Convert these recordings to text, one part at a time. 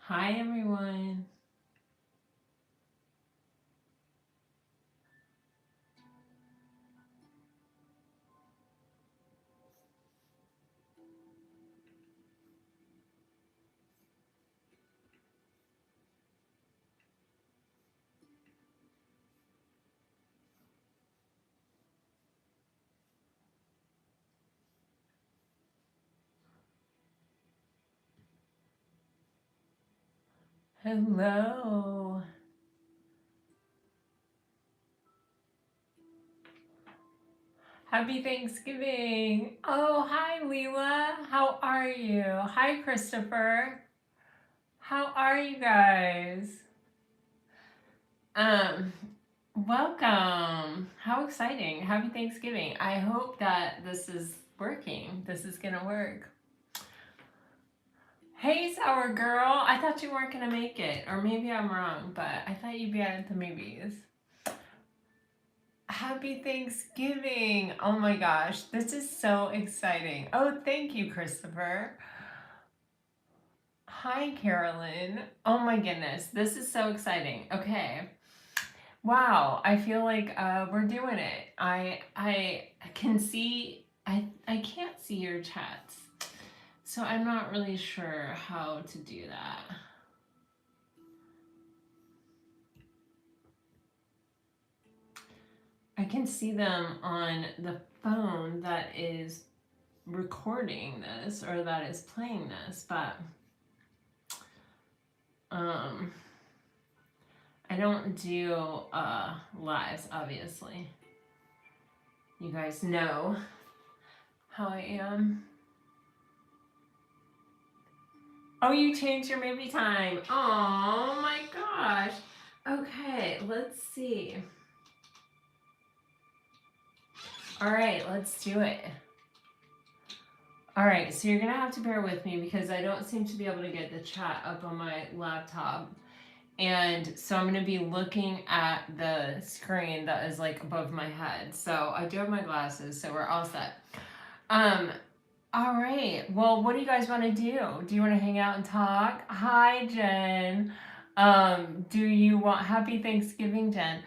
Hi, everyone. Hello. Happy Thanksgiving. Oh, hi, Leela. How are you? Hi, Christopher. How are you guys? Um, Welcome. How exciting. Happy Thanksgiving. I hope that this is working. This is gonna work. Hey, Sour Girl. I thought you weren't gonna make it. Or maybe I'm wrong, but I thought you'd be at the movies. Happy Thanksgiving. Oh my gosh, this is so exciting. Oh, thank you, Christopher. Hi, Carolyn. Oh my goodness, this is so exciting. Okay. Wow, I feel like we're doing it. I can see I can't see your chats. So I'm not really sure how to do that. I can see them on the phone that is recording this or that is playing this, but I don't do lives, obviously. You guys know how I am. Oh, you changed your movie time. Oh my gosh. Okay, let's see. All right, let's do it. All right, so you're gonna have to bear with me because I don't seem to be able to get the chat up on my laptop. And so I'm gonna be looking at the screen that is like above my head. So I do have my glasses, so we're all set. All right. Well, what do you guys want to do? Do you want to hang out and talk? Hi, Jen. Do you want happy Thanksgiving, Jen?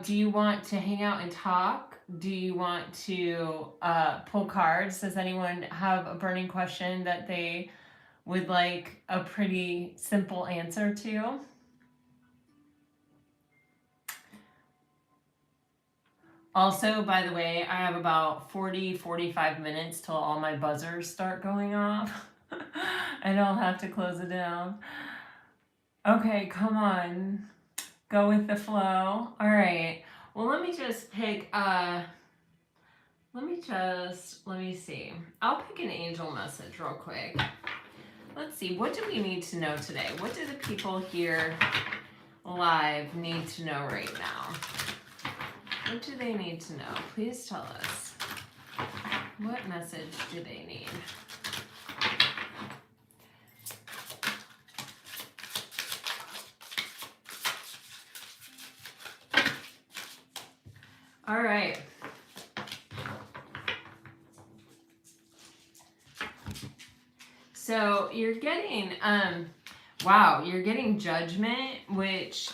Do you want to hang out and talk? Do you want to pull cards? Does anyone have a burning question that they would like a pretty simple answer to? Also, by the way, I have about 45 minutes till all my buzzers start going off. And I'll have to close it down. Okay, come on. Go with the flow. All right. Well, let me just pick, let me see. I'll pick an angel message real quick. Let's see. What do we need to know today? What do the people here live need to know right now? What do they need to know? Please tell us. What message do they need? All right. So you're getting, wow, you're getting judgment, which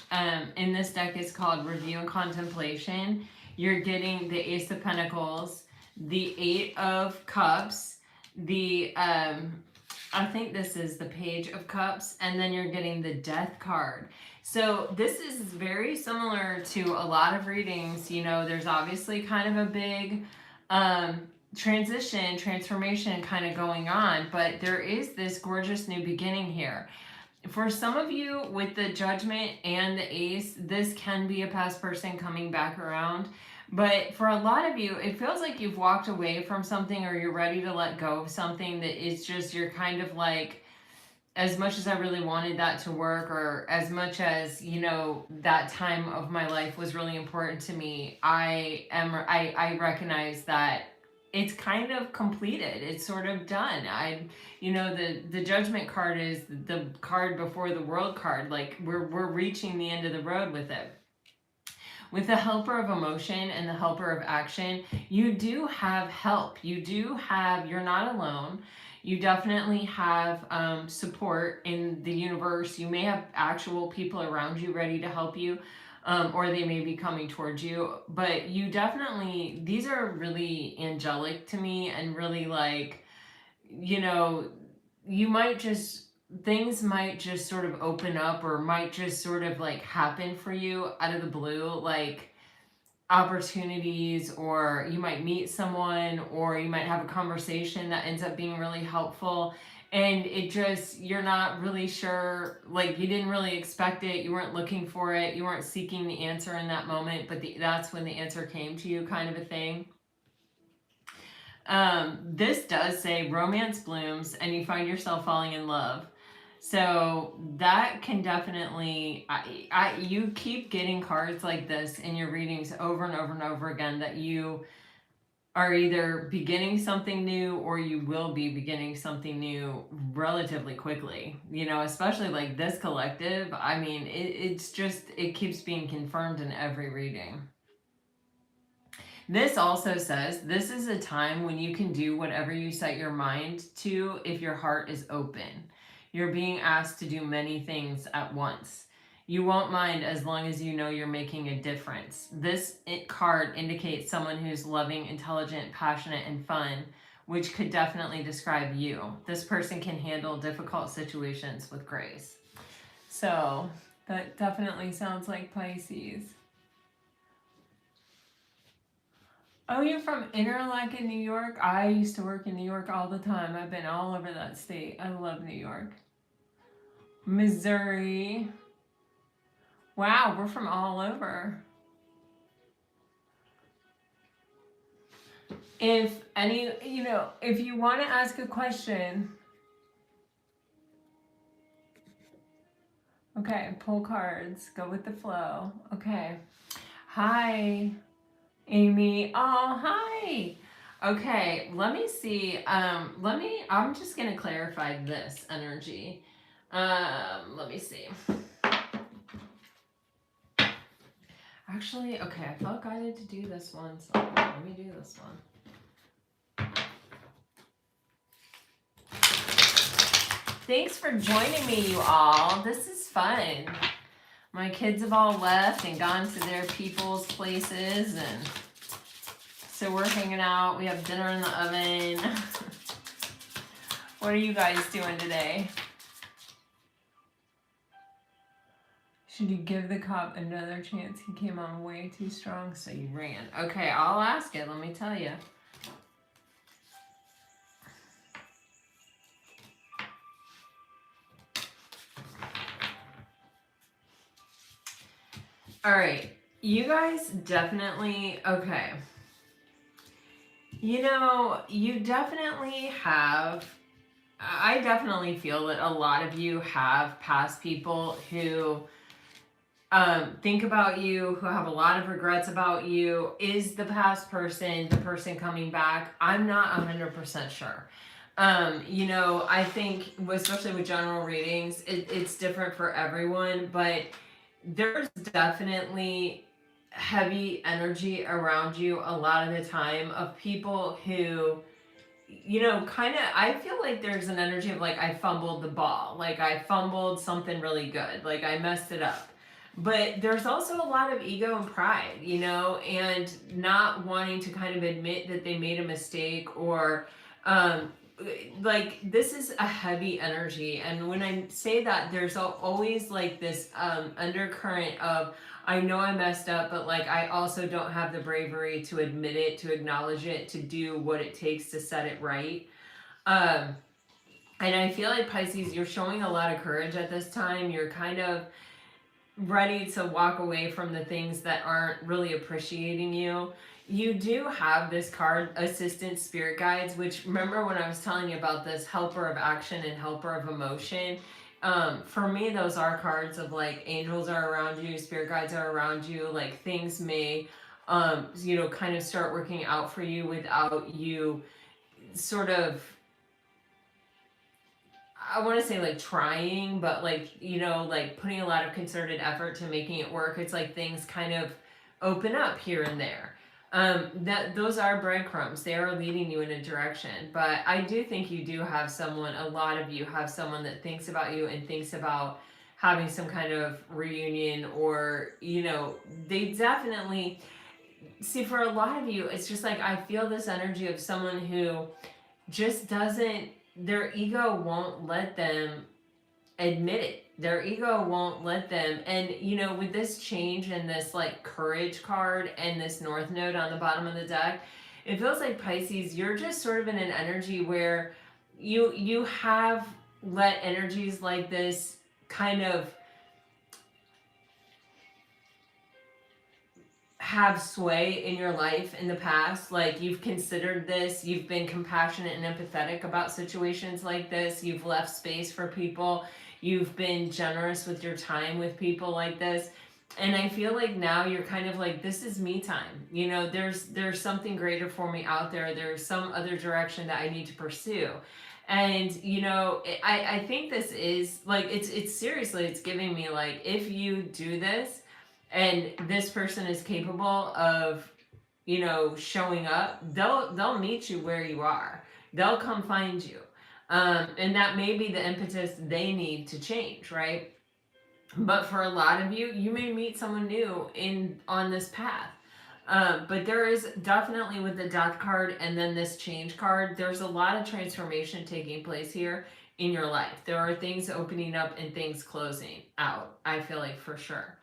in this deck is called review and contemplation. You're getting the Ace of Pentacles, the Eight of Cups, the, I think this is the Page of Cups, and then you're getting the Death card. So this is very similar to a lot of readings. You know, there's obviously kind of a big transformation kind of going on, but there is this gorgeous new beginning here. For some of you with the Judgment and the Ace, this can be a past person coming back around. But for a lot of you, it feels like you've walked away from something or you're ready to let go of something that is just, you're kind of like, as much as I really wanted that to work, or as much as, you know, that time of my life was really important to me, I recognize that it's kind of completed. It's sort of done. You know, the Judgment card is the card before the World card. Like we're reaching the end of the road with it. With the Helper of Emotion and the Helper of Action, you do have help. You're not alone. You definitely have support in the universe. You may have actual people around you ready to help you, or they may be coming towards you. But you definitely, these are really angelic to me, and really like, you know, you might just, things might just sort of open up, or might just sort of like happen for you out of the blue, like opportunities, or you might meet someone, or you might have a conversation that ends up being really helpful, and it just, you're not really sure, like you didn't really expect it, you weren't looking for it, you weren't seeking the answer in that moment, but that's when the answer came to you, kind of a thing. This does say romance blooms and you find yourself falling in love. So that can definitely, you keep getting cards like this in your readings over and over and over again, that you are either beginning something new, or you will be beginning something new relatively quickly. You know, especially like this collective. I mean, it's just, it keeps being confirmed in every reading. This also says this is a time when you can do whatever you set your mind to if your heart is open. You're being asked to do many things at once. You won't mind as long as you know you're making a difference. This card indicates someone who's loving, intelligent, passionate, and fun, which could definitely describe you. This person can handle difficult situations with grace. So that definitely sounds like Pisces. Oh, you're from Interlaken, New York? I used to work in New York all the time. I've been all over that state. I love New York. Missouri. Wow, we're from all over. If any, you know, if you want to ask a question. Okay, pull cards. Go with the flow. Okay. Hi, Amy. Oh, hi. Okay, let me see. I'm just going to clarify this energy. Let me see. Actually, okay, I felt guided to do this one, so let me do this one. Thanks for joining me, you all. This is fun. My kids have all left and gone to their people's places, and so we're hanging out. We have dinner in the oven. What are you guys doing today? Should you give the cop another chance? He came on way too strong, so you ran. Okay, I'll ask it. Let me tell you. All right, you guys definitely, okay. You know, you definitely have, I definitely feel that a lot of you have past people who think about you, who have a lot of regrets about you. Is the past person the person coming back? I'm not 100% sure. You know, I think, especially with general readings, it's different for everyone, but there's definitely heavy energy around you a lot of the time of people who, you know, kind of, I feel like there's an energy of like, I fumbled the ball, like I fumbled something really good, like I messed it up. But there's also a lot of ego and pride, you know, and not wanting to kind of admit that they made a mistake, or like this is a heavy energy. And when I say that, there's always like this undercurrent of, I know I messed up, but like I also don't have the bravery to admit it, to acknowledge it, to do what it takes to set it right. And I feel like Pisces, you're showing a lot of courage at this time. You're kind of ready to walk away from the things that aren't really appreciating you. You do have this card, Assistant Spirit Guides, which, remember when I was telling you about this helper of action and helper of emotion? For me, those are cards of like angels are around you, spirit guides are around you, like things may, you know, kind of start working out for you without you sort of, I want to say like trying, but like, you know, like putting a lot of concerted effort to making it work. It's like things kind of open up here and there. That those are breadcrumbs. They are leading you in a direction. But I do think you do have someone, a lot of you have someone that thinks about you and thinks about having some kind of reunion, or, you know, they definitely see, for a lot of you, it's just like I feel this energy of someone who just doesn't, their ego won't let them admit it. Their ego won't let them. And, you know, with this change and this like courage card and this north node on the bottom of the deck, it feels like, Pisces, you're just sort of in an energy where you have let energies like this kind of have sway in your life in the past. Like, you've considered this, you've been compassionate and empathetic about situations like this, you've left space for people, you've been generous with your time with people like this. And I feel like now you're kind of like, this is me time. You know, there's something greater for me out there. There's some other direction that I need to pursue. And, you know, I think this is like, it's seriously, it's giving me like, if you do this and this person is capable of, you know, showing up, they'll meet you where you are. They'll come find you. And that may be the impetus they need to change, right? But for a lot of you, you may meet someone new on this path. But there is definitely, with the death card and then this change card, there's a lot of transformation taking place here in your life. There are things opening up and things closing out, I feel like, for sure.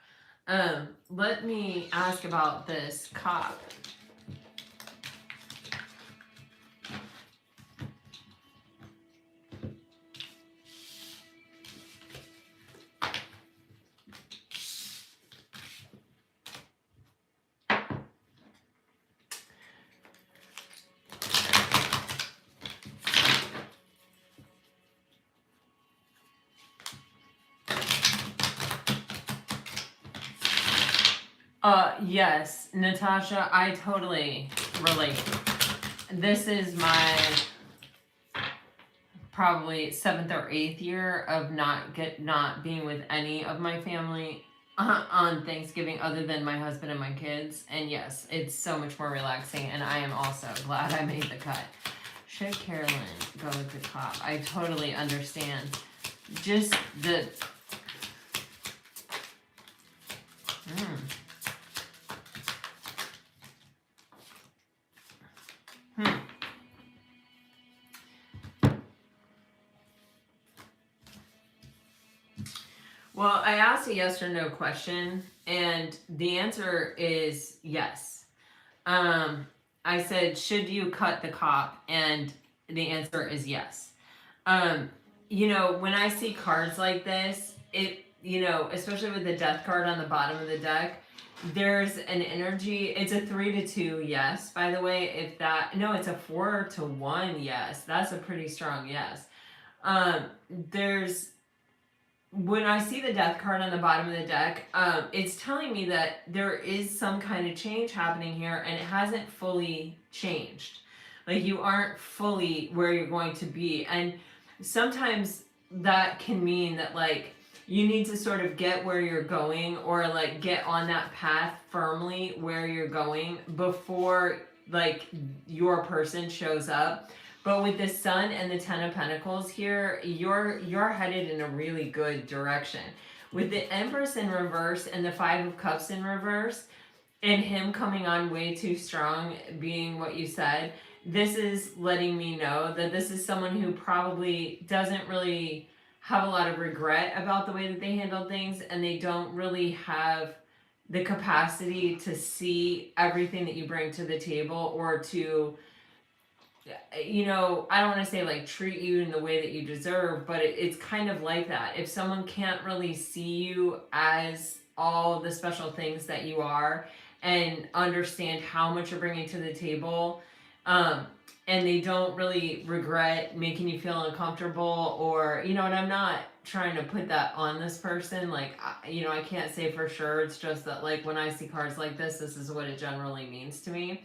Let me ask about this cop. Yes, Natasha, I totally relate. This is my probably 7th or 8th year of not being with any of my family on Thanksgiving other than my husband and my kids. And yes, it's so much more relaxing, and I am also glad I made the cut. Should Carolyn go with the cop? I totally understand. Just the... Well, I asked a yes or no question, and the answer is yes. I said, should you cut the cop? And the answer is yes. You know, when I see cards like this, it, you know, especially with the death card on the bottom of the deck, there's an energy. It's a 3-2 yes, by the way. If that, no, it's a 4-1 yes. That's a pretty strong yes. When I see the death card on the bottom of the deck, it's telling me that there is some kind of change happening here, and it hasn't fully changed. Like, you aren't fully where you're going to be. And sometimes that can mean that, like, you need to sort of get where you're going, or like get on that path firmly where you're going before like your person shows up. But with the Sun and the 10 of Pentacles here, you're headed in a really good direction. With the Empress in reverse and the 5 of Cups in reverse, and him coming on way too strong, being what you said, this is letting me know that this is someone who probably doesn't really have a lot of regret about the way that they handle things, and they don't really have the capacity to see everything that you bring to the table, or to, you know, I don't want to say like treat you in the way that you deserve, but it's kind of like that. If someone can't really see you as all the special things that you are, and understand how much you're bringing to the table, and they don't really regret making you feel uncomfortable, or, you know, and I'm not trying to put that on this person, like, you know, I can't say for sure. It's just that, like, when I see cards like this is what it generally means to me.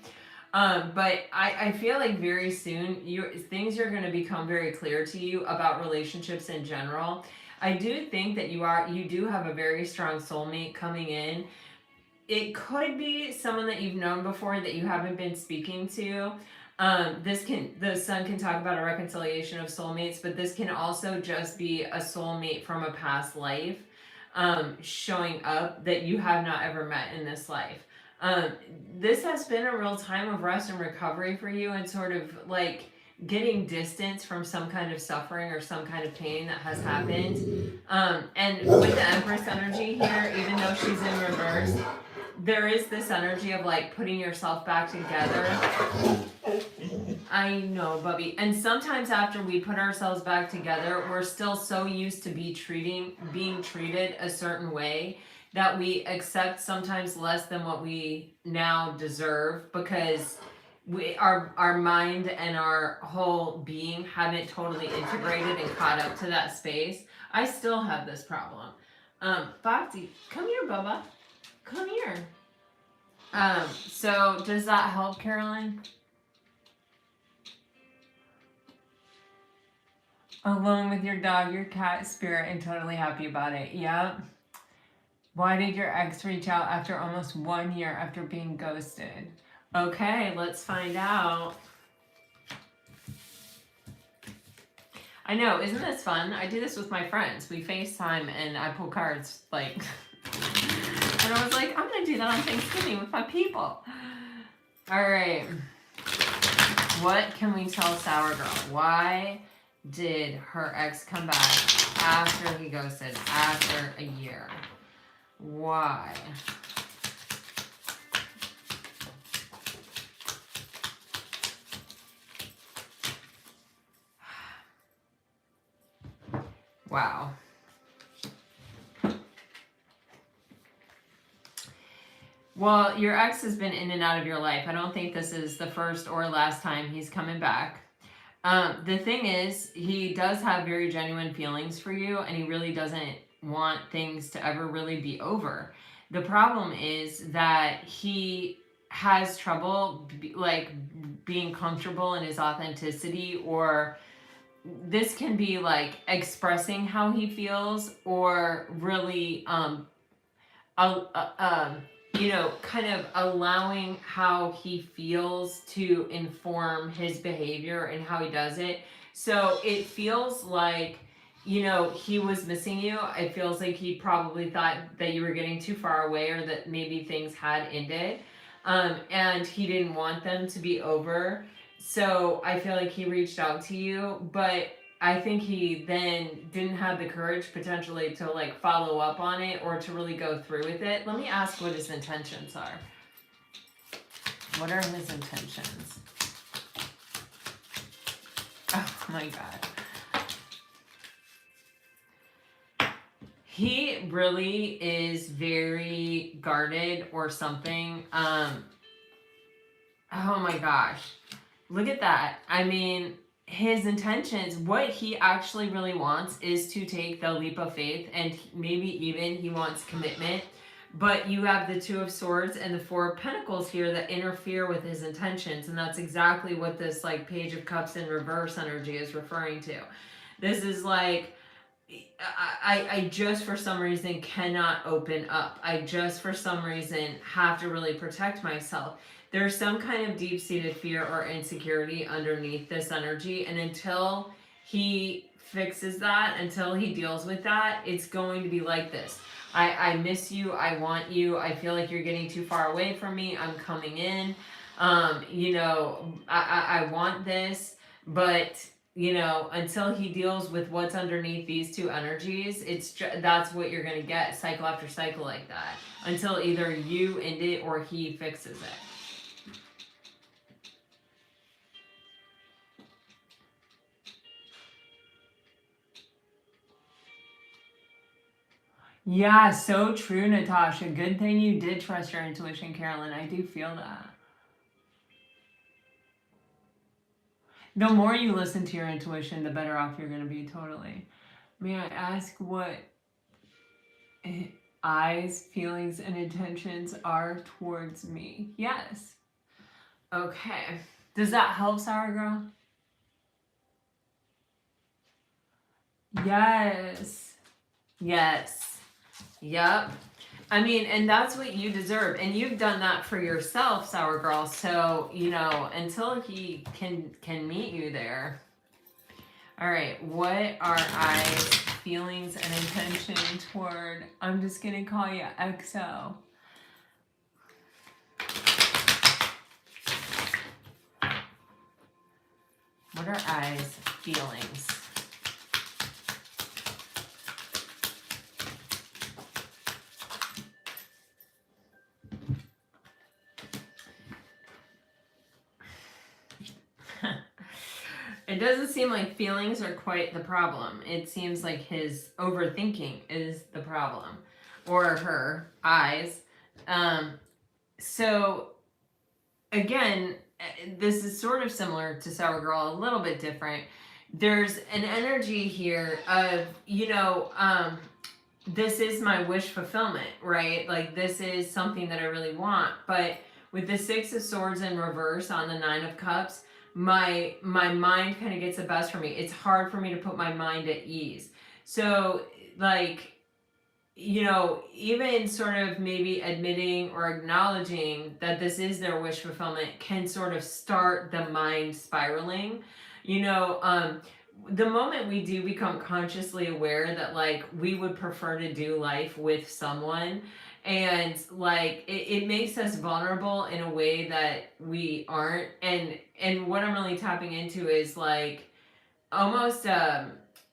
But I feel like very soon things are going to become very clear to you about relationships in general. I do think that you do have a very strong soulmate coming in. it could be someone that you've known before that you haven't been speaking to. The sun can talk about a reconciliation of soulmates, but this can also just be a soulmate from a past life showing up that you have not ever met in this life. This has been a real time of rest and recovery for you, and sort of like getting distance from some kind of suffering or some kind of pain that has happened. And with the Empress energy here, even though she's in reverse, there is this energy of like putting yourself back together. I know, Bubby. And sometimes after we put ourselves back together, we're still so used to being treated a certain way that we accept sometimes less than what we now deserve, because our mind and our whole being haven't totally integrated and caught up to that space. I still have this problem. Bhakti, come here, Bubba. Come here. So does that help, Carolyn? Alone with your dog, your cat, spirit, and totally happy about it. Yep. Why did your ex reach out after almost 1 year after being ghosted? Okay, let's find out. I know, isn't this fun? I do this with my friends. We FaceTime and I pull cards, like, and I was like, I'm gonna do that on Thanksgiving with my people. All right. What can we tell Sour Girl? Why did her ex come back after he ghosted, after a year? Why? Wow. Well, your ex has been in and out of your life. I don't think this is the first or last time he's coming back. The thing is, he does have very genuine feelings for you, and he really doesn't want things to ever really be over. The problem is that he has trouble being comfortable in his authenticity, or this can be like expressing how he feels, or really kind of allowing how he feels to inform his behavior and how he does it. So it feels like, he was missing you. It feels like he probably thought that you were getting too far away, or that maybe things had ended. And he didn't want them to be over. So I feel like he reached out to you, but I think he then didn't have the courage potentially to like follow up on it or to really go through with it. Let me ask what his intentions are. What are his intentions? Oh my God. He really is very guarded or something. Oh my gosh. Look at that. I mean, his intentions, what he actually really wants is to take the leap of faith, and maybe even he wants commitment. But you have the Two of Swords and the Four of Pentacles here that interfere with his intentions, and that's exactly what this like Page of Cups in reverse energy is referring to. This is like, I just for some reason cannot open up. I just for some reason have to really protect myself. There's some kind of deep-seated fear or insecurity underneath this energy, and until he fixes that, until he deals with that, it's going to be like this. I miss you, I want you, I feel like you're getting too far away from me, I'm coming in, I want this, but until he deals with what's underneath these two energies, that's what you're going to get, cycle after cycle like that, until either you end it or he fixes it. Yeah, so true, Natasha. Good thing you did trust your intuition, Carolyn. I do feel that. The more you listen to your intuition, the better off you're going to be, totally. May I ask what eyes, feelings, and intentions are towards me? Yes. Okay. Does that help, Sour Girl? Yes. Yes. Yep. I mean, and that's what you deserve. And you've done that for yourself, Sour Girl. So, you know, until he can meet you there. All right, what are I's feelings and intention toward, I'm just going to call you XO. What are I's feelings? It doesn't seem like feelings are quite the problem. It seems like his overthinking is the problem. Or her eyes. So, again, this is sort of similar to Sour Girl, a little bit different. There's an energy here of, you know, this is my wish fulfillment, right? Like, this is something that I really want. But with the Six of Swords in reverse on the Nine of Cups, my mind kind of gets the best for me. It's hard for me to put my mind at ease. So, like, you know, even sort of maybe admitting or acknowledging that this is their wish fulfillment can sort of start the mind spiraling. You know, the moment we do become consciously aware that, like, we would prefer to do life with someone, and like it makes us vulnerable in a way that we aren't. And what I'm really tapping into is like almost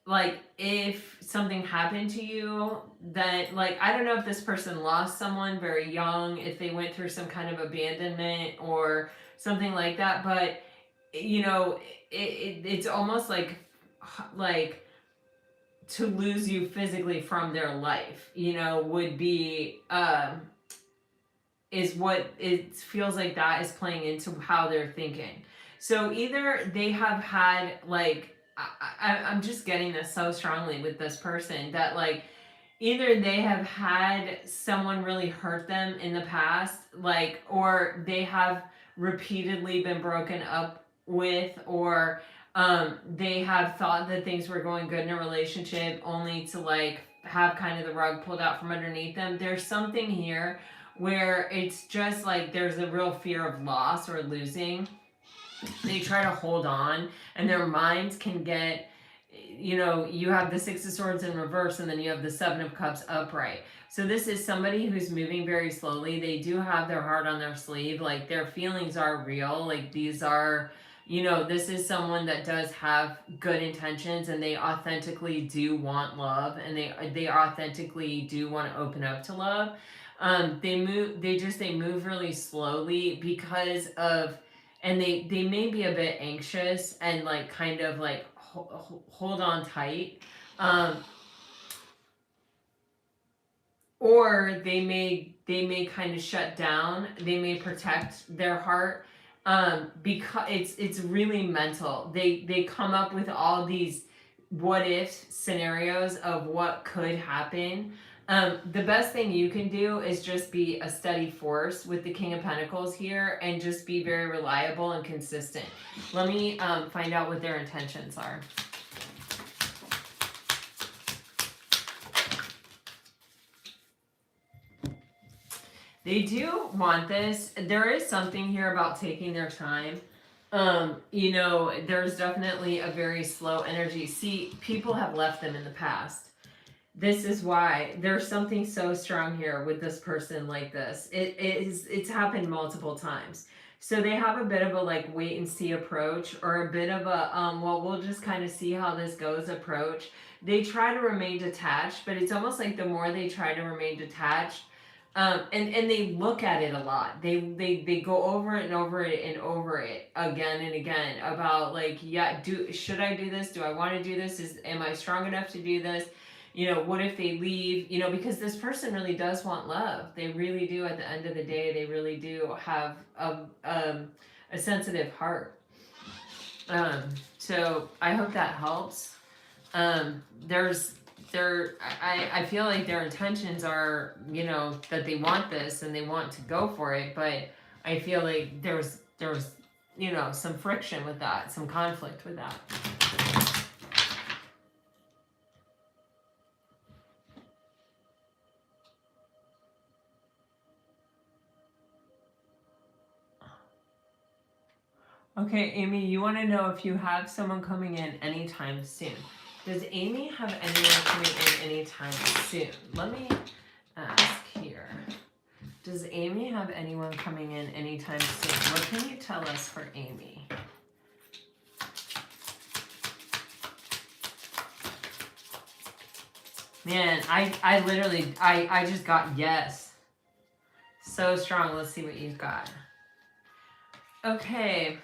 like if something happened to you, that, like, I don't know if this person lost someone very young, if they went through some kind of abandonment or something like that, but you know, it's almost like to lose you physically from their life, you know, would be is what it feels like that is playing into how they're thinking. So either they have had like I'm just getting this so strongly with this person that, like, either they have had someone really hurt them in the past, like, or they have repeatedly been broken up with, or they have thought that things were going good in a relationship only to like have kind of the rug pulled out from underneath them. There's something here where it's just like there's a real fear of loss or losing. They try to hold on, and their minds can get, you know, you have the Six of Swords in reverse, and then you have the Seven of Cups upright. So this is somebody who's moving very slowly. They do have their heart on their sleeve. Like, their feelings are real. Like, these are, you know, this is someone that does have good intentions, and they authentically do want love, and they authentically do want to open up to love. They move really slowly because of, and they may be a bit anxious and like kind of like hold on tight, or they may kind of shut down. They may protect their heart, because it's really mental. They come up with all these what if scenarios of what could happen. The best thing you can do is just be a steady force with the King of Pentacles here, and just be very reliable and consistent. Let me find out what their intentions are. They do want this. There is something here about taking their time. You know, there's definitely a very slow energy. See, people have left them in the past. This is why there's something so strong here with this person like this. It's happened multiple times. So they have a bit of a like wait and see approach, or a bit of a well, we'll just kind of see how this goes approach. They try to remain detached, but it's almost like the more they try to remain detached, and they look at it a lot. They go over it and over it and over it again and again about like, yeah, should I do this? Do I want to do this? Am I strong enough to do this? You know, what if they leave? You know, because this person really does want love. They really do. At the end of the day, they really do have a sensitive heart. So I hope that helps. I feel like their intentions are, you know, that they want this and they want to go for it, but I feel like there's you know, some friction with that, some conflict with that. Okay, Amy, you want to know if you have someone coming in anytime soon. Does Amy have anyone coming in anytime soon? Let me ask here. Does Amy have anyone coming in anytime soon? What can you tell us for Amy? Man, I literally, I just got yes. So strong. Let's see what you've got. Okay,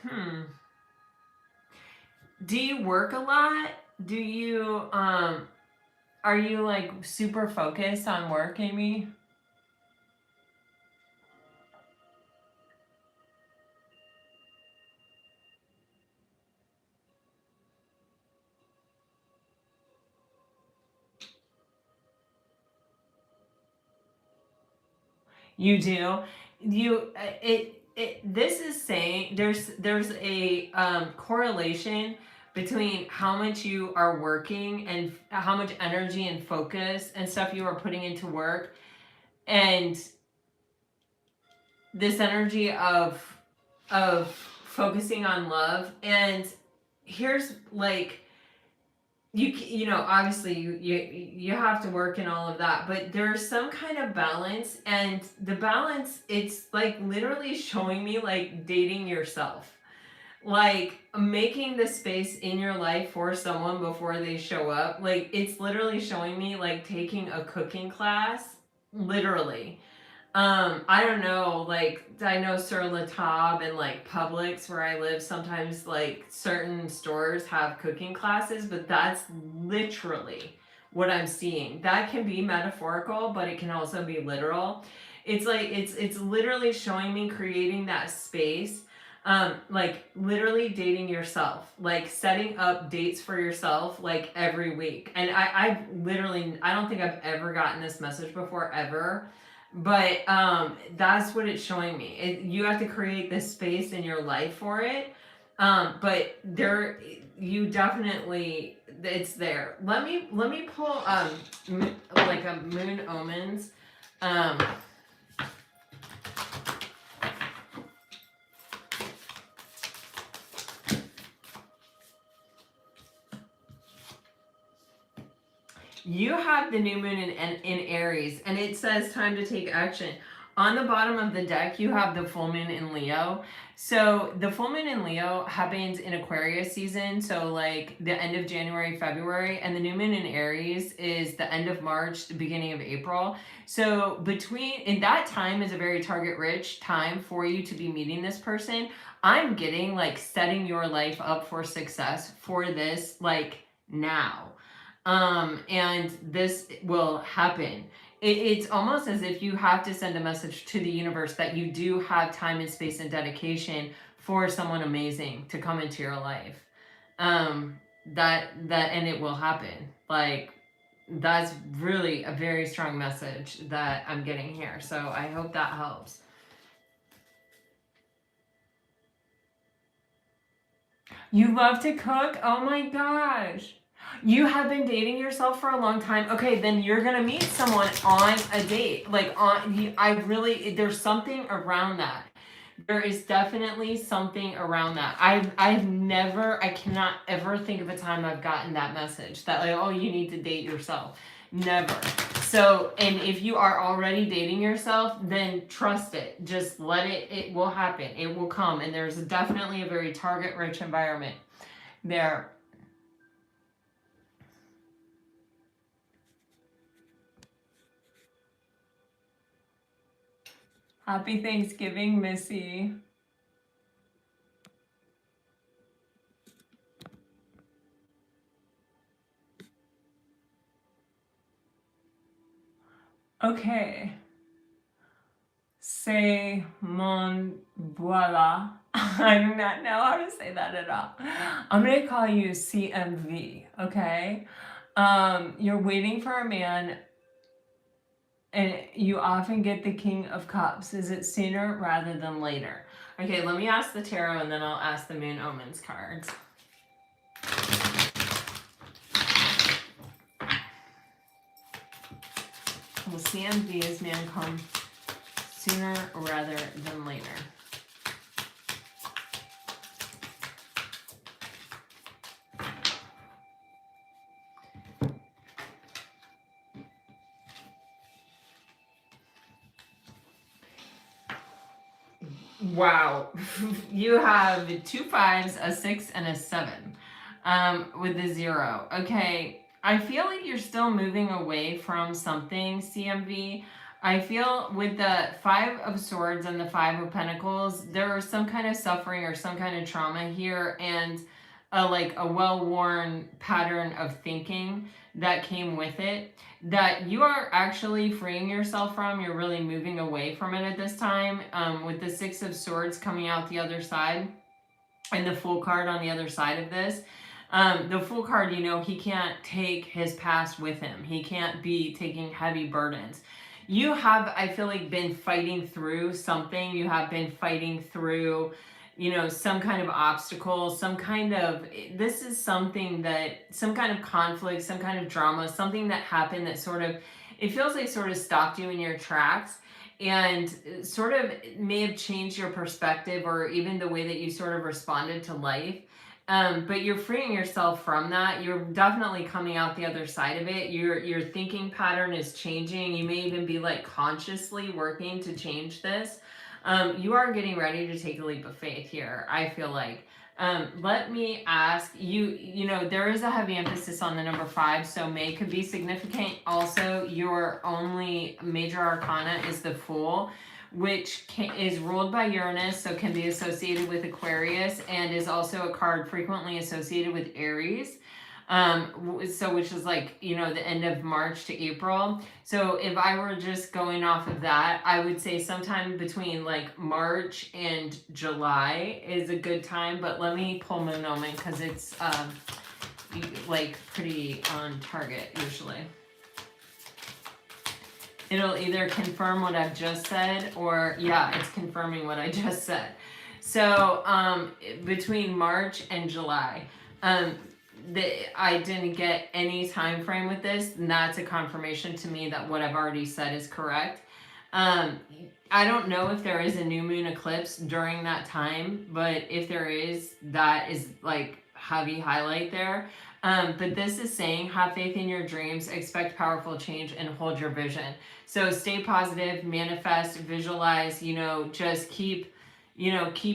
Do you work a lot? Do you, are you like super focused on work, Amy? You do. This is saying there's a correlation between how much you are working and how much energy and focus and stuff you are putting into work, and this energy of focusing on love. And here's like, you know, obviously you have to work and all of that, but there's some kind of balance, and the balance, it's like literally showing me like dating yourself, like making the space in your life for someone before they show up. Like it's literally showing me like taking a cooking class, literally. I don't know, like I know Sur La Table and like Publix where I live, sometimes like certain stores have cooking classes, but that's literally what I'm seeing. That can be metaphorical, but it can also be literal. It's like it's literally showing me creating that space, like literally dating yourself, like setting up dates for yourself like every week. And I literally, I don't think I've ever gotten this message before ever, but that's what it's showing me. You have to create this space in your life for it, but there, you definitely, it's there. Let me pull like a moon omens. You have the new moon in Aries, and it says time to take action. On the bottom of the deck, you have the full moon in Leo. So the full moon in Leo happens in Aquarius season, so like the end of January, February, and the new moon in Aries is the end of March, the beginning of April. So between, in that time is a very target rich time for you to be meeting this person. I'm getting like setting your life up for success for this like now. And this will happen. It's almost as if you have to send a message to the universe that you do have time and space and dedication for someone amazing to come into your life. And it will happen. Like, that's really a very strong message that I'm getting here. So I hope that helps. You love to cook? Oh my gosh. You have been dating yourself for a long time. Okay, then you're gonna meet someone on a date. Like there's something around that. There is definitely something around that. I cannot ever think of a time I've gotten that message that like, oh, you need to date yourself. Never. So, and if you are already dating yourself, then trust it. Just let it will happen. It will come. And there's definitely a very target rich environment there. Happy Thanksgiving, Missy. Okay. C'est mon voilà. I do not know how to say that at all. I'm going to call you CMV, okay? You're waiting for a man, and you often get the King of Cups. Is it sooner rather than later? Okay, let me ask the tarot, and then I'll ask the Moon Omens cards. Will CMV's man come sooner rather than later? Wow. You have 2 5s, a 6, and a 7 with the 0. Okay. I feel like you're still moving away from something, CMV. I feel with the 5 of Swords and the 5 of Pentacles, there is some kind of suffering or some kind of trauma here, and like a well-worn pattern of thinking that came with it that you are actually freeing yourself from. You're really moving away from it at this time, with the 6 of Swords coming out the other side and the Fool card on the other side of this. The Fool card, you know, he can't take his past with him. He can't be taking heavy burdens. You have, I feel like, been fighting through something. You have been fighting through, you know, some kind of obstacle, some kind of, this is something that, some kind of conflict, some kind of drama, something that happened that sort of, it feels like sort of stopped you in your tracks and sort of may have changed your perspective or even the way that you sort of responded to life. But you're freeing yourself from that. You're definitely coming out the other side of it. Your thinking pattern is changing. You may even be like consciously working to change this. You are getting ready to take a leap of faith here, I feel like. Let me ask you, you know, there is a heavy emphasis on the number 5, so May could be significant. Also, your only major arcana is the Fool, which is ruled by Uranus, so can be associated with Aquarius, and is also a card frequently associated with Aries. So which is like, you know, the end of March to April. So if I were just going off of that, I would say sometime between like March and July is a good time. But let me pull Moon Omen because it's like pretty on target usually. It'll either confirm what I've just said or, yeah, it's confirming what I just said. So between March and July, I didn't get any time frame with this, and that's a confirmation to me that what I've already said is correct. I don't know if there is a new moon eclipse during that time, but if there is, that is like heavy highlight there. But this is saying, have faith in your dreams, expect powerful change, and hold your vision. So stay positive, manifest, visualize, you know, just keep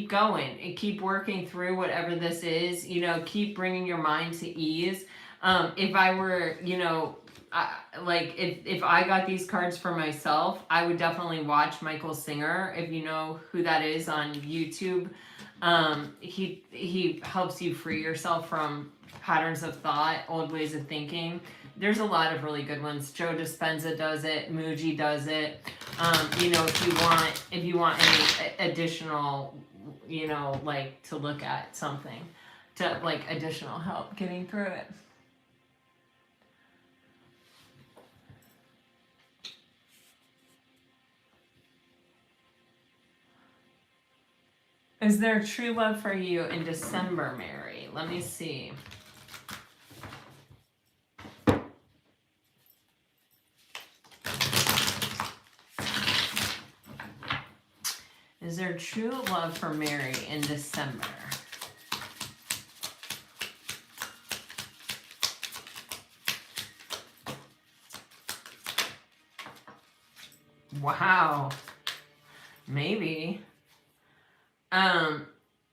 going and keep working through whatever this is, you know, keep bringing your mind to ease. If I were, you know, like if I got these cards for myself, I would definitely watch Michael Singer, if you know who that is, on YouTube. He helps you free yourself from patterns of thought, old ways of thinking. There's a lot of really good ones. Joe Dispenza does it. Muji does it. You know, if you want any additional, you know, like to look at something to like additional help getting through it. Is there true love for you in December, Mary? Let me see. Is there true love for Mary in December? Wow. Maybe.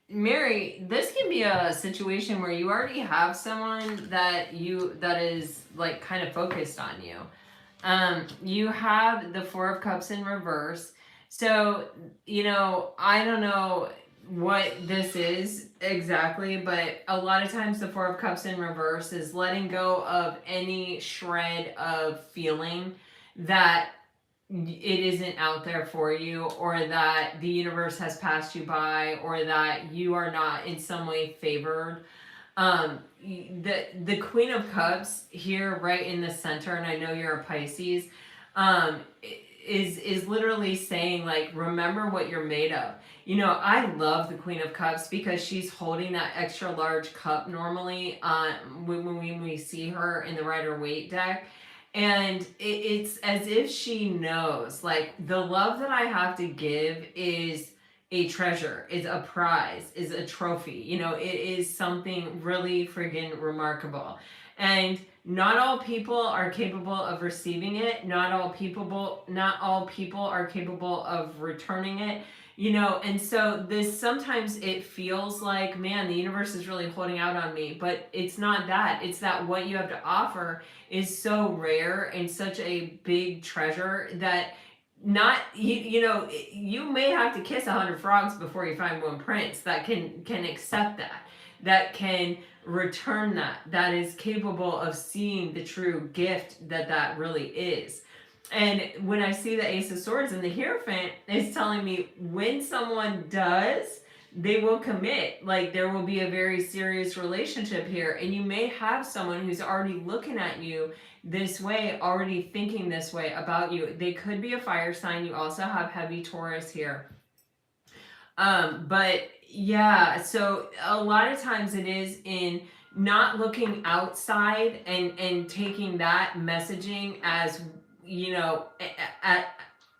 Mary, this can be a situation where you already have someone that is like kind of focused on you. You have the 4 of Cups in reverse. So, you know, I don't know what this is exactly, but a lot of times the 4 of Cups in reverse is letting go of any shred of feeling that it isn't out there for you, or that the universe has passed you by, or that you are not in some way favored. The Queen of Cups here right in the center, and I know you're a Pisces, is literally saying, like, remember what you're made of. You know, I love the Queen of Cups because she's holding that extra large cup normally when we see her in the Rider-Waite deck. And it's as if she knows, like, the love that I have to give is a treasure, is a prize, is a trophy. You know, it is something really friggin' remarkable. And not all people are capable of receiving it. Not all people are capable of returning it. You know, and so this, sometimes it feels like, man, the universe is really holding out on me, but it's not that. It's that what you have to offer is so rare and such a big treasure that not you know, you may have to kiss 100 frogs before you find one prince that can accept that, that can return that, that is capable of seeing the true gift that that really is. And when I see the Ace of Swords and the Hierophant, it's telling me when someone does, they will commit. Like, there will be a very serious relationship here. And you may have someone who's already looking at you this way, already thinking this way about you. They could be a fire sign. You also have heavy Taurus here. But yeah, so a lot of times it is in not looking outside and taking that messaging as, you know,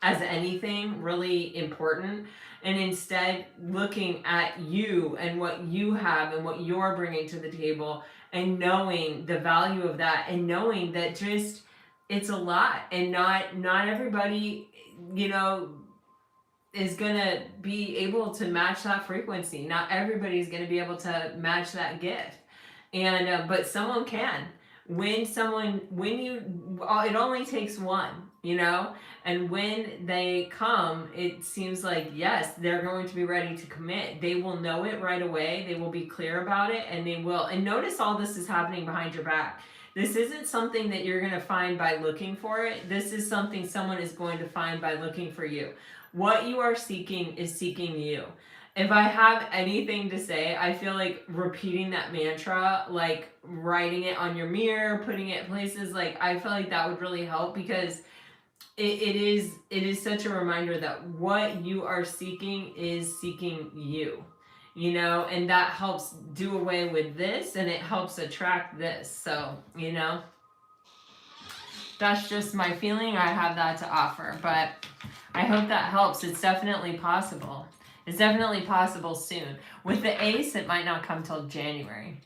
as anything really important, and instead looking at you and what you have and what you're bringing to the table, and knowing the value of that, and knowing that just it's a lot, and not everybody, you know, is going to be able to match that frequency. Not everybody's going to be able to match that gift. And but someone can. When you, it only takes one, you know, and when they come, it seems like, yes, they're going to be ready to commit. They will know it right away. They will be clear about it, and they will. And notice all this is happening behind your back. This isn't something that you're going to find by looking for it. This is something someone is going to find by looking for you. What you are seeking is seeking you. If I have anything to say, I feel like repeating that mantra, like writing it on your mirror, putting it places, like I feel like that would really help, because it is such a reminder that what you are seeking is seeking you, you know, and that helps do away with this, and it helps attract this. So, you know, that's just my feeling. I have that to offer, but I hope that helps. It's definitely possible. It's definitely possible soon. With the Ace, it might not come till January.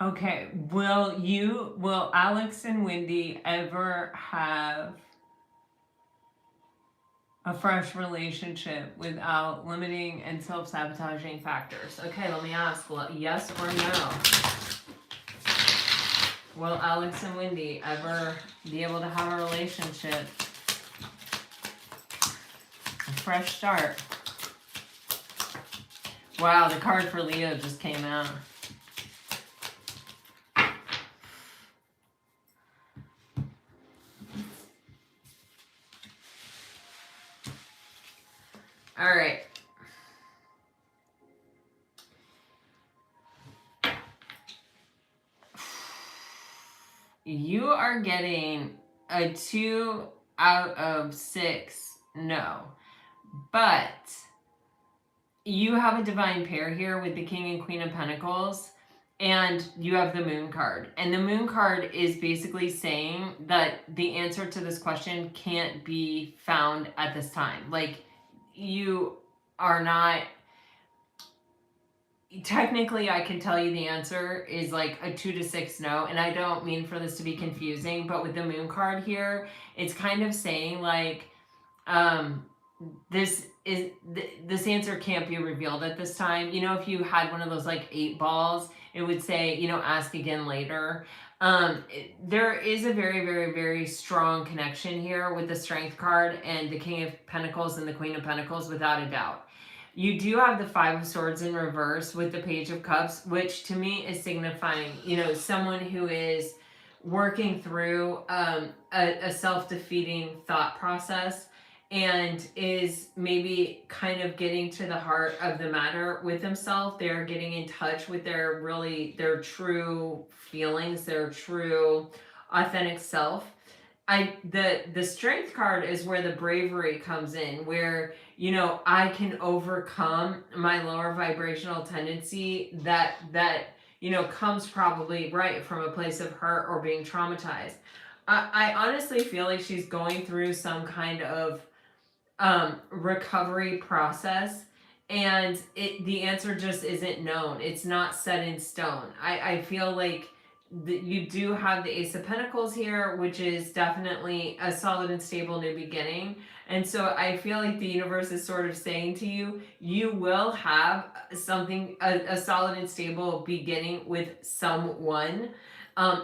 Okay, will Alex and Wendy ever have a fresh relationship without limiting and self-sabotaging factors? Okay, let me ask, yes or no? Will Alex and Wendy ever be able to have a relationship? A fresh start. Wow, the card for Leo just came out. All right. You are getting a 2 out of 6 no. But you have a divine pair here with the King and Queen of Pentacles, and you have the Moon card. And the Moon card is basically saying that the answer to this question can't be found at this time. Like, you are not, technically I can tell you the answer is like a 2 to 6 no, and I don't mean for this to be confusing, but with the Moon card here, it's kind of saying like, this answer can't be revealed at this time. You know, if you had one of those like 8 balls, it would say, you know, ask again later. There is a very, very, very strong connection here with the Strength card and the King of Pentacles and the Queen of Pentacles, without a doubt. You do have the 5 of Swords in reverse with the Page of Cups, which to me is signifying, you know, someone who is working through a self-defeating thought process, and is maybe kind of getting to the heart of the matter with themselves. They're getting in touch with their true feelings, their true authentic self. The Strength card is where the bravery comes in, where, you know, I can overcome my lower vibrational tendency that you know, comes probably right from a place of hurt or being traumatized. I honestly feel like she's going through some kind of recovery process, and the answer just isn't known. It's not set in stone. I feel like you do have the Ace of Pentacles here, which is definitely a solid and stable new beginning. And so I feel like the universe is sort of saying to you, you will have something, a solid and stable beginning with someone.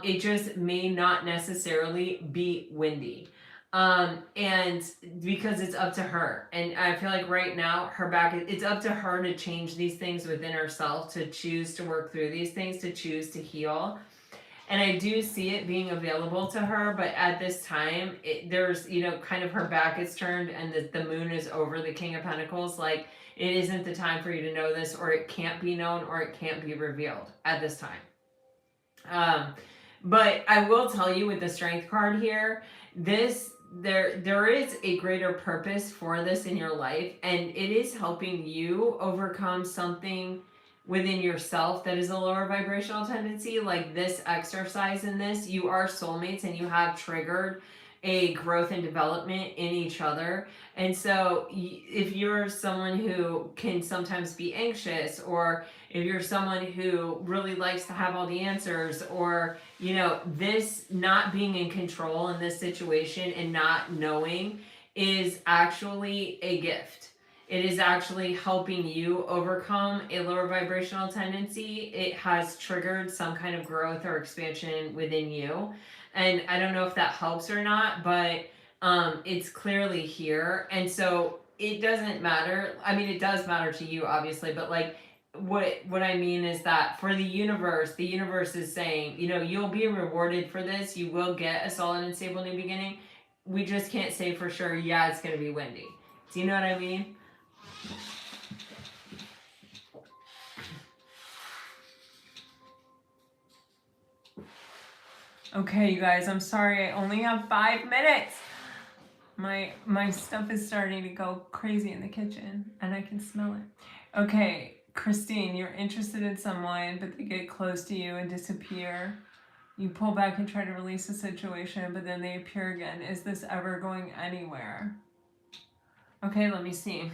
It just may not necessarily be Wendy. And because it's up to her. And I feel like right now her back, it's up to her to change these things within herself, to choose to work through these things, to choose to heal. And I do see it being available to her, but at this time, there's, you know, kind of her back is turned and the moon is over the King of Pentacles. Like, it isn't the time for you to know this, or it can't be known, or it can't be revealed at this time. But I will tell you, with the Strength card here, there is a greater purpose for this in your life, and it is helping you overcome something within yourself that is a lower vibrational tendency. Like this exercise in this, you are soulmates and you have triggered a growth and development in each other. And so if you're someone who can sometimes be anxious, or if you're someone who really likes to have all the answers, or, you know, this not being in control in this situation and not knowing is actually a gift. It is actually helping you overcome a lower vibrational tendency. It has triggered some kind of growth or expansion within you. And I don't know if that helps or not, but it's clearly here. And so it doesn't matter. I mean, it does matter to you, obviously, but like, what I mean is that for the universe is saying, you know, you'll be rewarded for this. You will get a solid and stable new beginning. We just can't say for sure, yeah, it's going to be Wendy. Do you know what I mean? Okay, you guys, I'm sorry. I only have 5 minutes. My stuff is starting to go crazy in the kitchen, and I can smell it. Okay, Christine, you're interested in someone, but they get close to you and disappear. You pull back and try to release the situation, but then they appear again. Is this ever going anywhere? Okay, let me see.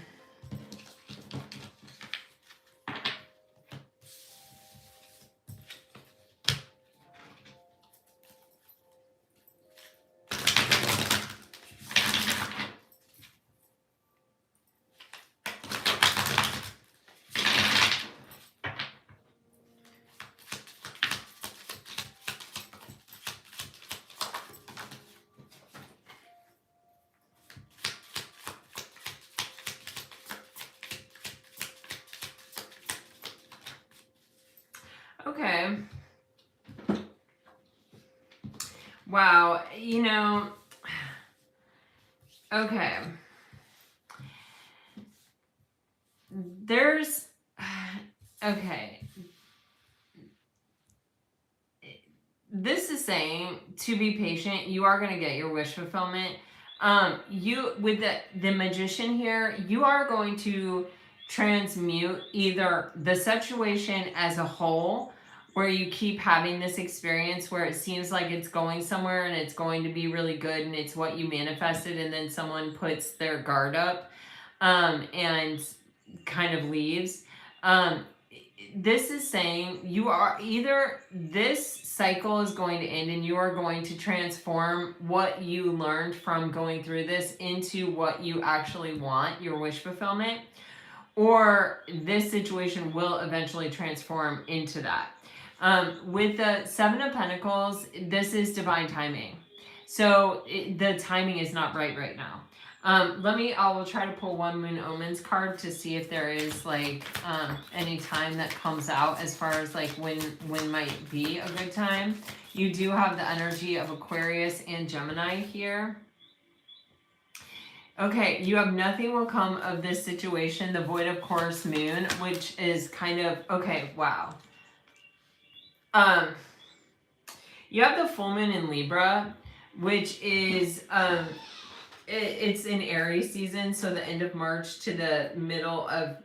Okay. Wow, you know, okay. There's, okay. This is saying to be patient. You are going to get your wish fulfillment. You, with the Magician here, you are going to transmute either the situation as a whole, where you keep having this experience where it seems like it's going somewhere and it's going to be really good and it's what you manifested, and then someone puts their guard up and kind of leaves. This is saying you are either, this cycle is going to end and you are going to transform what you learned from going through this into what you actually want, your wish fulfillment, or this situation will eventually transform into that. With the Seven of Pentacles, this is divine timing. So the timing is not right now. I will try to pull one Moon Omens card to see if there is like any time that comes out as far as like when might be a good time. You do have the energy of Aquarius and Gemini here. Okay, you have nothing will come of this situation. The Void of Course Moon, which is kind of, okay, wow. You have the full moon in Libra, which is it's in Aries season, so the end of March to the middle of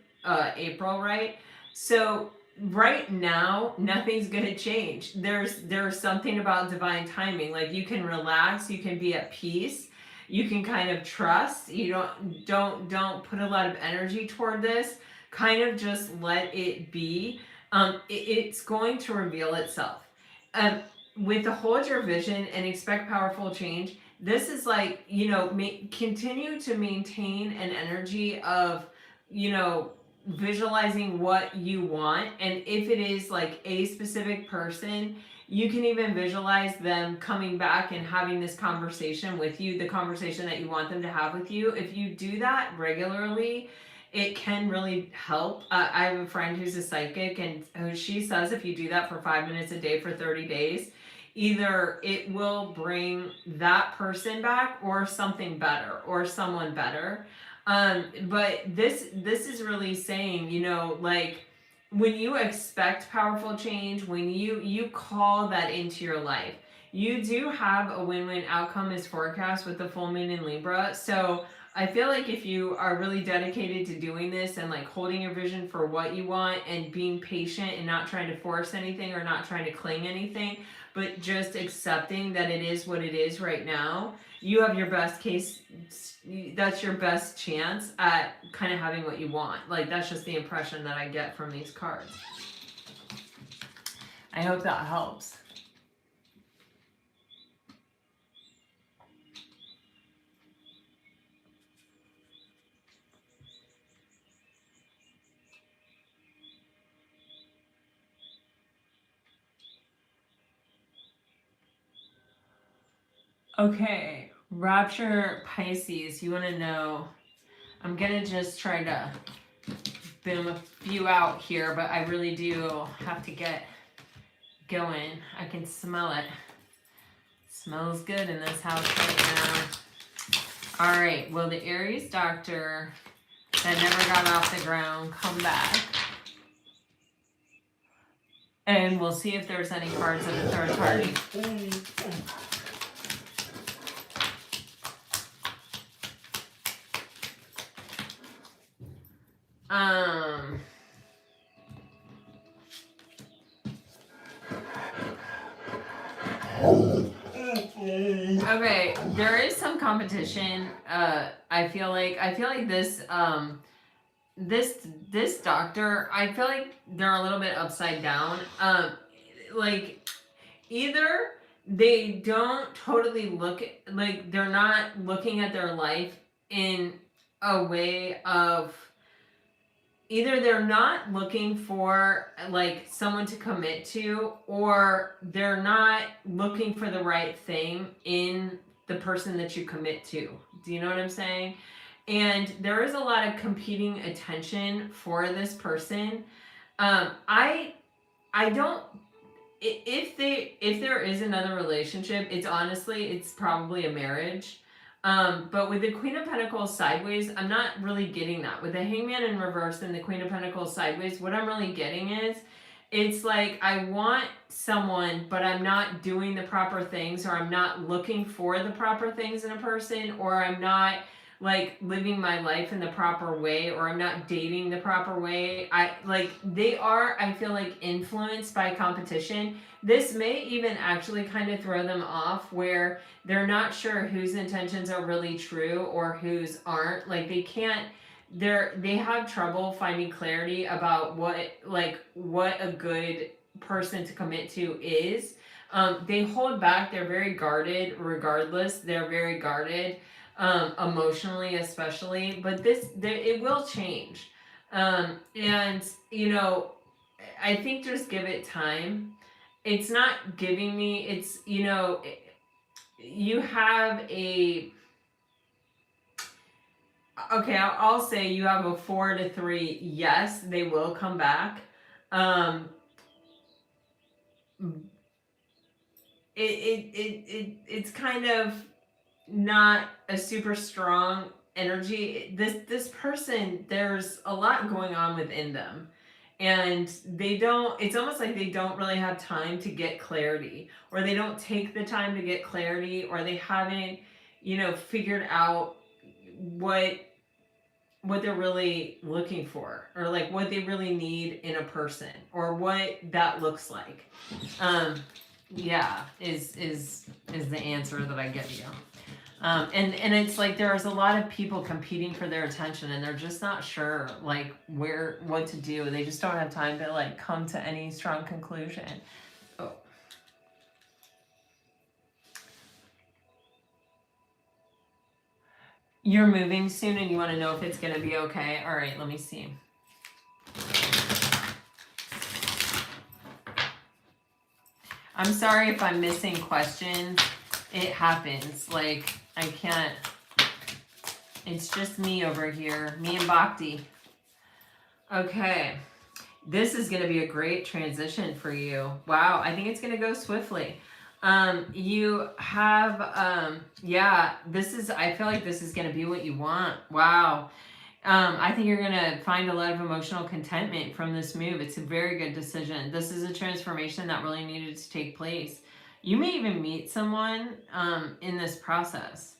April, right? So right now, nothing's going to change. There's something about divine timing. Like, you can relax, you can be at peace, you can kind of trust. You don't put a lot of energy toward this. Kind of just let it be. It's going to reveal itself. Um, with the hold your vision and expect powerful change, this is like, continue to maintain an energy of, visualizing what you want. And if it is like a specific person, you can even visualize them coming back and having this conversation with you, the conversation that you want them to have with you. If you do that regularly, it can really help. I have a friend who's a psychic, and she says if you do that for 5 minutes a day for 30 days, either it will bring that person back or something better or someone better. But this is really saying, like, when you expect powerful change, when you call that into your life, you do have a win-win outcome as forecast with the full moon in Libra. So I feel like if you are really dedicated to doing this and like holding your vision for what you want and being patient and not trying to force anything or not trying to cling anything, but just accepting that it is what it is right now, you have your best case. That's your best chance at kind of having what you want. Like, that's just the impression that I get from these cards. I hope that helps. Okay, Rapture Pisces, you want to know, I'm going to just try to boom a few out here, but I really do have to get going. I can smell it. Smells good in this house right now. All right, will the Aries doctor that never got off the ground come back? And we'll see if there's any cards of the third party. Okay, there is some competition. I feel like this this doctor, I feel like they're a little bit upside down. Like, either they don't totally look like, they're not looking at their life in a way of, either they're not looking for like someone to commit to, or they're not looking for the right thing in the person that you commit to. Do you know what I'm saying? And there is a lot of competing attention for this person. I don't, if there is another relationship, it's probably a marriage. But with the Queen of Pentacles sideways, I'm not really getting that. With the Hangman in reverse and the Queen of Pentacles sideways, what I'm really getting is, it's like, I want someone, but I'm not doing the proper things, or I'm not looking for the proper things in a person, or I'm not like living my life in the proper way, or I'm not dating the proper way. I feel like influenced by competition. This may even actually kind of throw them off, where they're not sure whose intentions are really true or whose aren't. Like, they have trouble finding clarity about what a good person to commit to is. They hold back. They're very guarded regardless. They're very guarded, emotionally especially. But it will change. And, I think just give it time. It's not giving me, it's, you have a, okay, I'll say you have a 4 to 3. Yes, they will come back. It's kind of not a super strong energy. This person, there's a lot going on within them, and it's almost like they don't really have time to get clarity, or they don't take the time to get clarity, or they haven't, figured out what really looking for, or like what they really need in a person, or what that looks like. Yeah, is the answer that I give you. And it's like there's a lot of people competing for their attention, and they're just not sure like what to do. They just don't have time to like come to any strong conclusion. Oh. You're moving soon and you want to know if it's going to be okay. All right, let me see. I'm sorry if I'm missing questions. It happens. Like, I can't. It's just me over here. Me and Bhakti. Okay. This is going to be a great transition for you. Wow. I think it's going to go swiftly. You have, yeah, I feel like this is going to be what you want. Wow. I think you're going to find a lot of emotional contentment from this move. It's a very good decision. This is a transformation that really needed to take place. You may even meet someone in this process.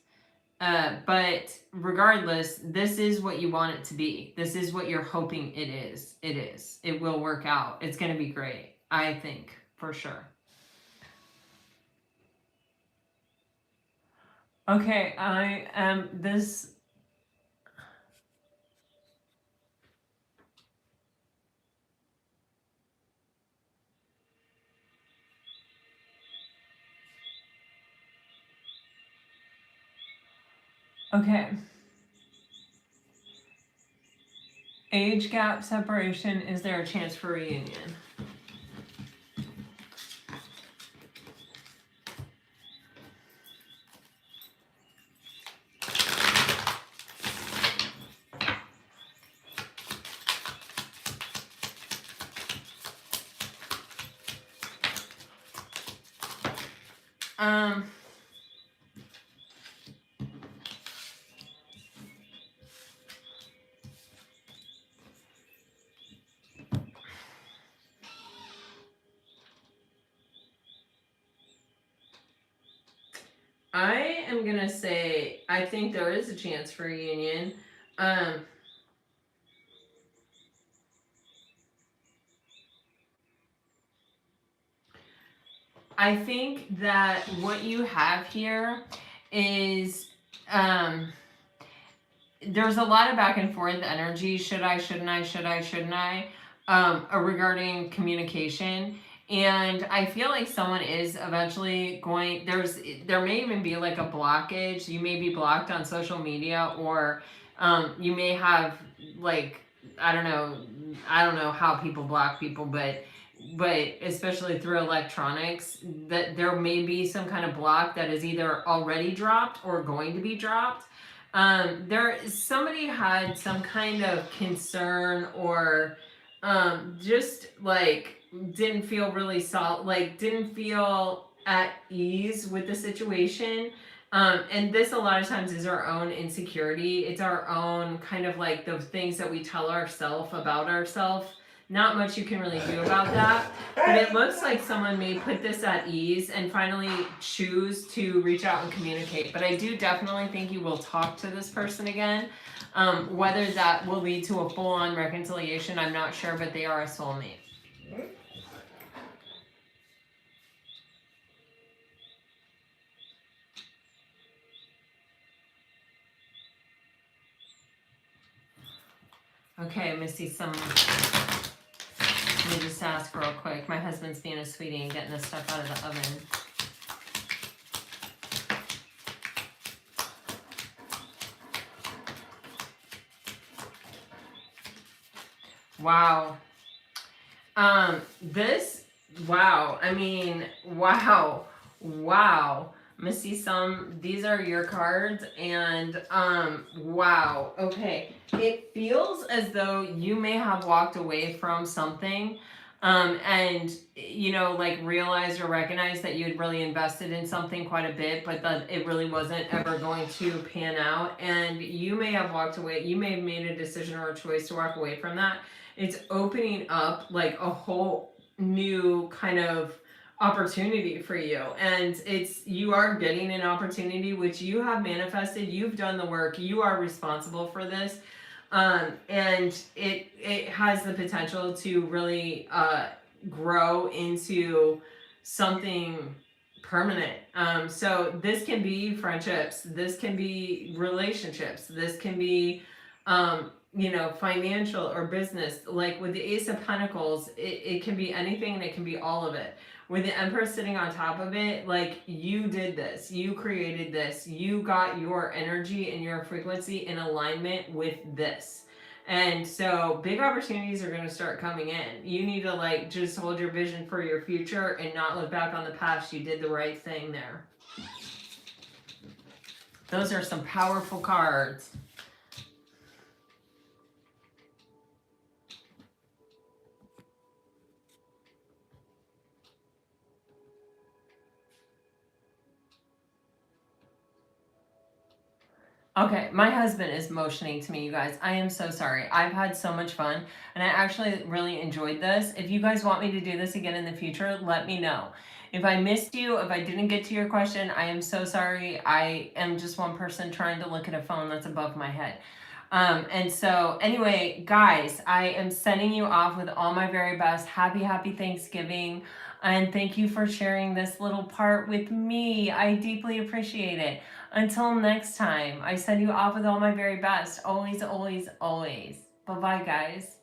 But regardless, this is what you want it to be. This is what you're hoping it is. It is. It will work out. It's going to be great. I think, for sure. Okay, I am this. Okay. Age gap separation. Is there a chance for reunion? I am going to say, I think there is a chance for reunion. I think that what you have here is, there's a lot of back and forth energy. Should I, shouldn't I, should I, shouldn't I, regarding communication. And I feel like someone is eventually going, there may even be like a blockage. You may be blocked on social media, or you may have like, I don't know how people block people, but especially through electronics, that there may be some kind of block that is either already dropped or going to be dropped. Somebody had some kind of concern, or just like didn't feel really solid, like didn't feel at ease with the situation. And this a lot of times is our own insecurity. It's our own kind of like the things that we tell ourselves about ourselves. Not much you can really do about that, but it looks like someone may put this at ease and finally choose to reach out and communicate. But I do definitely think you will talk to this person again. Whether that will lead to a full-on reconciliation, I'm not sure, but they are a soulmate. Okay, Missy, let me just ask real quick. My husband's being a sweetie and getting this stuff out of the oven. Wow. Wow. I mean, wow. Missy, these are your cards, and wow. Okay. It feels as though you may have walked away from something, and like realized or recognized that you had really invested in something quite a bit, but that it really wasn't ever going to pan out, and you may have walked away. You may have made a decision or a choice to walk away from that. It's opening up like a whole new kind of opportunity for you, and you are getting an opportunity which you have manifested. You've done the work. You are responsible for this. And it has the potential to really grow into something permanent. So this can be friendships, this can be relationships, this can be financial or business. Like with the Ace of Pentacles, it can be anything and it can be all of it. With the Emperor sitting on top of it, like you did this, you created this, you got your energy and your frequency in alignment with this. And so big opportunities are going to start coming in. You need to like just hold your vision for your future and not look back on the past. You did the right thing there. Those are some powerful cards. Okay, my husband is motioning to me, you guys. I am so sorry. I've had so much fun, and I actually really enjoyed this. If you guys want me to do this again in the future, let me know. If I missed you, if I didn't get to your question, I am so sorry. I am just one person trying to look at a phone that's above my head. And so anyway, guys, I am sending you off with all my very best. Happy Thanksgiving. And thank you for sharing this little part with me. I deeply appreciate it. Until next time, I send you off with all my very best. Always, always, always. Bye-bye, guys.